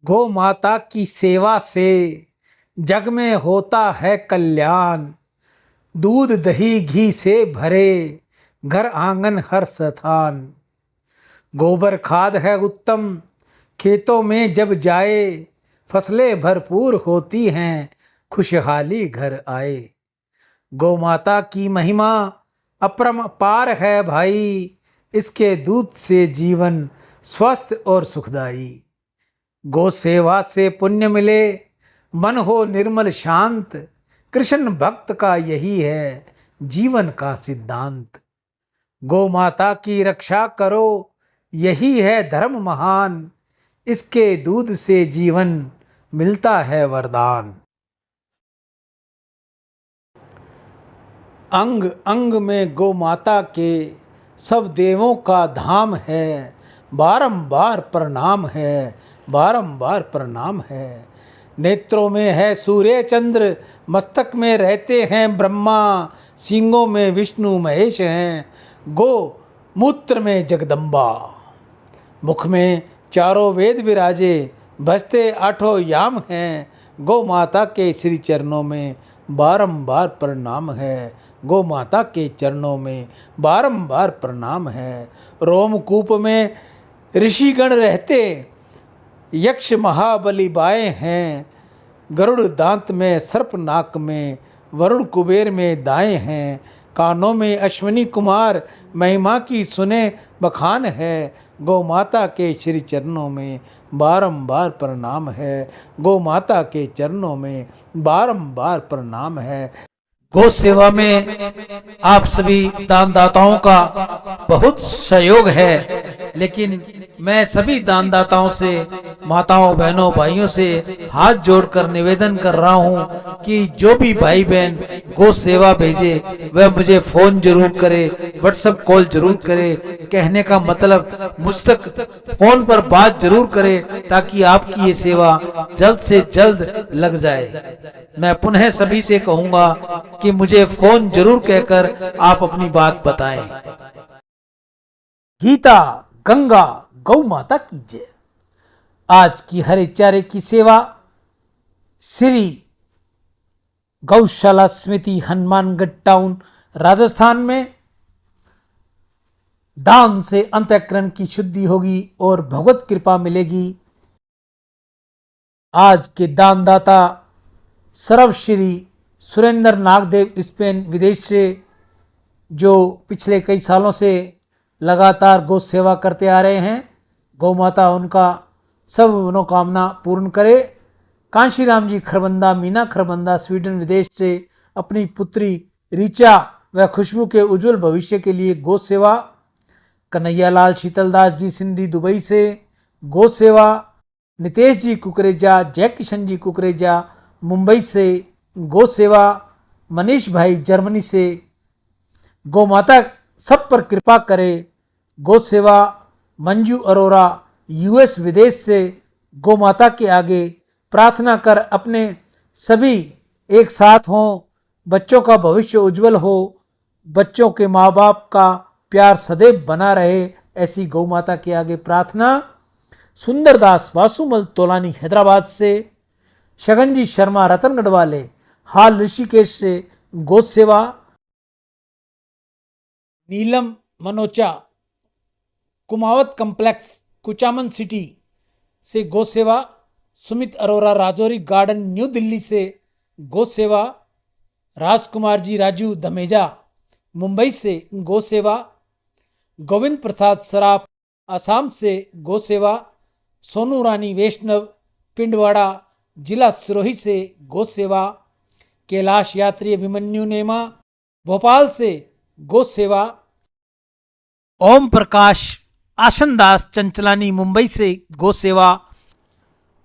गौ माता की सेवा से जग में होता है कल्याण। दूध दही घी से भरे घर आंगन हर स्थान। गोबर खाद है उत्तम खेतों में जब जाए। फसलें भरपूर होती हैं खुशहाली घर आए। गौ माता की महिमा अपरंपार है भाई। इसके दूध से जीवन स्वस्थ और सुखदाई। गौ सेवा से पुण्य मिले मन हो निर्मल शांत। कृष्ण भक्त का यही है जीवन का सिद्धांत। गौ माता की रक्षा करो यही है धर्म महान। इसके दूध से जीवन मिलता है वरदान। अंग अंग में गौ माता के सब देवों का धाम है। बारंबार प्रणाम है, बारंबार प्रणाम है। नेत्रों में है सूर्य चंद्र, मस्तक में रहते हैं ब्रह्मा। सींगों में विष्णु महेश हैं, गो मूत्र में जगदम्बा। मुख में चारों वेद विराजे, बजते आठों याम हैं। गौ माता के श्री चरणों में बारंबार प्रणाम है। गौ माता के चरणों में बारंबार प्रणाम है। रोमकूप में ऋषिगण रहते, यक्ष महाबली बाएँ हैं। गरुड़ दांत में सर्प नाक में, वरुण कुबेर में दाएँ हैं। कानों में अश्विनी कुमार, महिमा की सुने बखान है। गौ माता के श्री चरणों में बारंबार प्रणाम है। गौ माता के चरणों में बारंबार प्रणाम है। गौ सेवा में आप सभी दानदाताओं का बहुत सहयोग है, लेकिन मैं सभी दानदाताओं से, माताओं बहनों भाइयों से हाथ जोड़कर निवेदन कर रहा हूं कि जो भी भाई बहन गौ सेवा भेजे वह मुझे फोन जरूर करे, व्हाट्सएप कॉल जरूर करे। कहने का मतलब मुझ तक फोन पर बात जरूर करे ताकि आपकी ये सेवा जल्द से जल्द लग जाए। मैं पुनः सभी से कहूंगा कि मुझे फोन जरूर कहकर आप अपनी बात बताएं। गीता गंगा गौ माता की जय। आज की हरे चारे की सेवा श्री गौशाला समिति हनुमानगढ़ टाउन राजस्थान में। दान से अंतःकरण की शुद्धि होगी और भगवत कृपा मिलेगी। आज के दानदाता सर्वश्री सुरेंद्र नागदेव स्पेन विदेश से, जो पिछले कई सालों से लगातार गौ सेवा करते आ रहे हैं। गौ माता उनका सब मनोकामना पूर्ण करे। कांशीराम जी खरबंदा, मीना खरबंदा स्वीडन विदेश से अपनी पुत्री रीचा व खुशबू के उज्जवल भविष्य के लिए गौ सेवा। कन्हैयालाल शीतलदास जी सिंधी दुबई से गौ सेवा। नितेश जी कुकरेजा, जय किशन जी कुकरेजा मुंबई से गौ सेवा। मनीष भाई जर्मनी से गौ माता सब पर कृपा करे गौ सेवा। मंजू अरोरा यूएस विदेश से गौ माता के आगे प्रार्थना कर अपने सभी एक साथ हों, बच्चों का भविष्य उज्जवल हो, बच्चों के माँ बाप का प्यार सदैव बना रहे, ऐसी गौ माता के आगे प्रार्थना। सुंदरदास वासुमल तोलानी हैदराबाद से, शगनजी शर्मा रतनगढ़ वाले हाल ऋषिकेश से गौ सेवा। नीलम मनोचा कुमावत कम्प्लेक्स कुचामन सिटी से गौ सेवा। सुमित अरोरा राजौरी गार्डन न्यू दिल्ली से गौ सेवा। राजकुमार जी राजू धमेजा मुंबई से गौ सेवा। गोविंद प्रसाद सराफ आसाम से गौ सेवा। सोनू रानी वैष्णव पिंडवाड़ा जिला सिरोही से गौ सेवा। कैलाश यात्री अभिमन्यु नेमा भोपाल से गौ सेवा। ओम प्रकाश आशनदास चंचलानी मुंबई से गौ सेवा।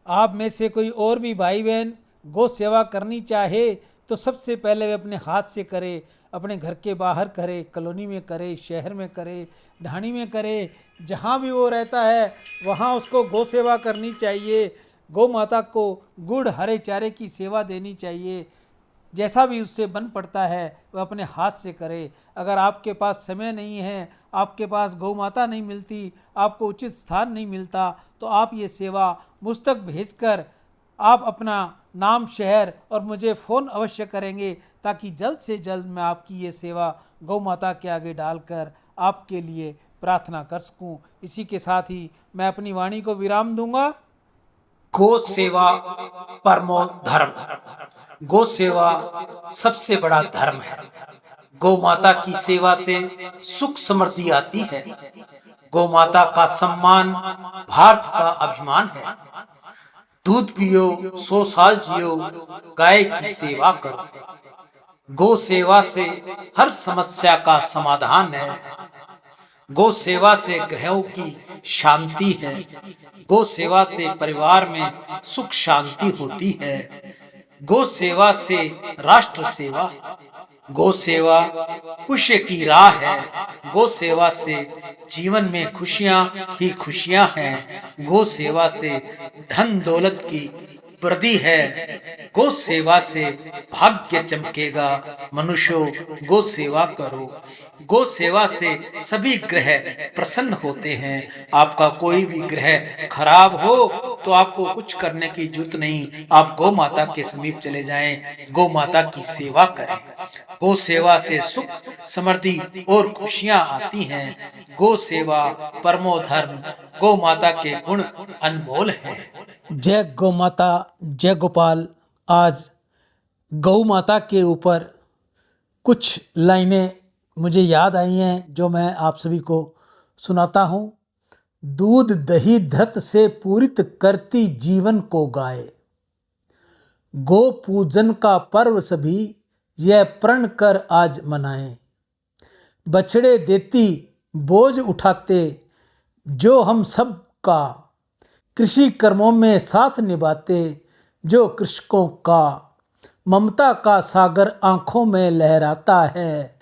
आप में से कोई और भी भाई बहन गौ सेवा करनी चाहे तो सबसे पहले वे अपने हाथ से करे, अपने घर के बाहर करे, कॉलोनी में करे, शहर में करे, ढाणी में करे, जहाँ भी वो रहता है वहाँ उसको गौ सेवा करनी चाहिए। गौ माता को गुड़ हरे चारे की सेवा देनी चाहिए। जैसा भी उससे बन पड़ता है वह अपने हाथ से करे। अगर आपके पास समय नहीं है, आपके पास गौ माता नहीं मिलती, आपको उचित स्थान नहीं मिलता, तो आप ये सेवा मुझ तक भेजकर आप अपना नाम, शहर और मुझे फ़ोन अवश्य करेंगे, ताकि जल्द से जल्द मैं आपकी ये सेवा गौ माता के आगे डालकर आपके लिए प्रार्थना कर सकूं। इसी के साथ ही मैं अपनी वाणी को विराम दूंगा। गो सेवा परमो धर्म। गो सेवा सबसे बड़ा धर्म है। गौ माता की सेवा से सुख समृद्धि आती है। गौ माता का सम्मान भारत का अभिमान है। दूध पियो, 100 साल जियो, गाय की सेवा करो। गौ सेवा से हर समस्या का समाधान है। गौ सेवा से ग्रहों की शांति है। गौ सेवा से परिवार में सुख शांति होती है। गौ सेवा से राष्ट्र सेवा। गौ सेवा पुण्य की राह है। गौ सेवा से जीवन में खुशियां ही खुशियां हैं। गौ सेवा से धन दौलत की वृद्धि है। गौ सेवा से भाग्य चमकेगा। मनुष्यों, गौ सेवा करो। गौ सेवा से सभी ग्रह प्रसन्न होते हैं। आपका कोई भी ग्रह खराब हो तो आपको कुछ करने की जरूरत नहीं। आप गौ माता के समीप चले जाएं, गौ माता की सेवा करें। गौ सेवा से सुख समृद्धि और खुशियां आती हैं। गौ सेवा परमो धर्म। गौ माता के गुण अनमोल हैं। जय गौ माता, जय गोपाल। आज गौ माता के ऊपर कुछ लाइनें मुझे याद आई हैं जो मैं आप सभी को सुनाता हूँ। दूध दही धृत से पूरित करती जीवन को गाय। गो पूजन का पर्व सभी यह प्रण कर आज मनाएं। बछड़े देती बोझ उठाते जो हम सब का, कृषि कर्मों में साथ निभाते जो कृषकों का। ममता का सागर आंखों में लहराता है,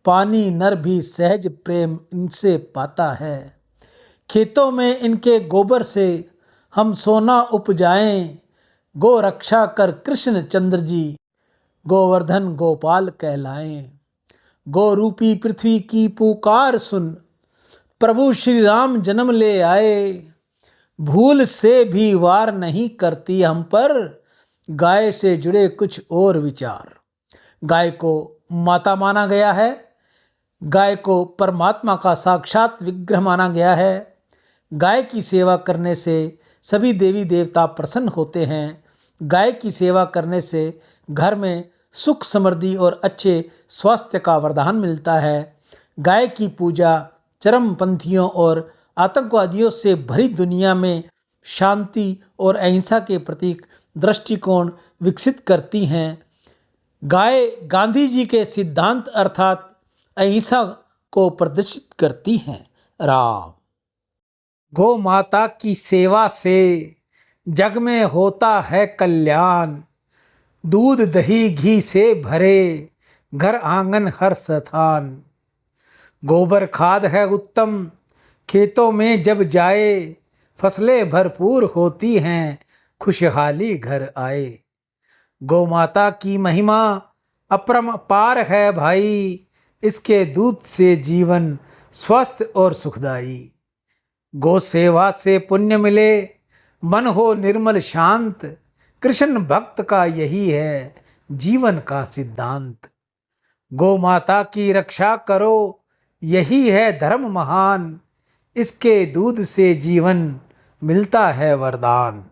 पानी नर भी सहज प्रेम इनसे पाता है। खेतों में इनके गोबर से हम सोना उपजाएं, गो रक्षा कर कृष्ण चंद्र जी गोवर्धन गोपाल कहलाएं। गो रूपी पृथ्वी की पुकार सुन, प्रभु श्री राम जन्म ले आए। भूल से भी वार नहीं करती हम पर, गाय से जुड़े कुछ और विचार। गाय को माता माना गया है। गाय को परमात्मा का साक्षात विग्रह माना गया है। गाय की सेवा करने से सभी देवी देवता प्रसन्न होते हैं। गाय की सेवा करने से घर में सुख समृद्धि और अच्छे स्वास्थ्य का वरदान मिलता है। गाय की पूजा चरमपंथियों और आतंकवादियों से भरी दुनिया में शांति और अहिंसा के प्रतीक दृष्टिकोण विकसित करती हैं। गाय गांधी जी के सिद्धांत अर्थात अहिंसा को प्रदर्शित करती हैं। राम। गौ माता की सेवा से जग में होता है कल्याण। दूध दही घी से भरे घर आंगन हर स्थान। गोबर खाद है उत्तम खेतों में जब जाए, फसलें भरपूर होती हैं खुशहाली घर आए। गौ माता की महिमा अपरंपार है भाई, इसके दूध से जीवन स्वस्थ और सुखदाई। गौ सेवा से पुण्य मिले, मन हो निर्मल शांत। कृष्ण भक्त का यही है जीवन का सिद्धांत। गौ माता की रक्षा करो, यही है धर्म महान। इसके दूध से जीवन मिलता है वरदान।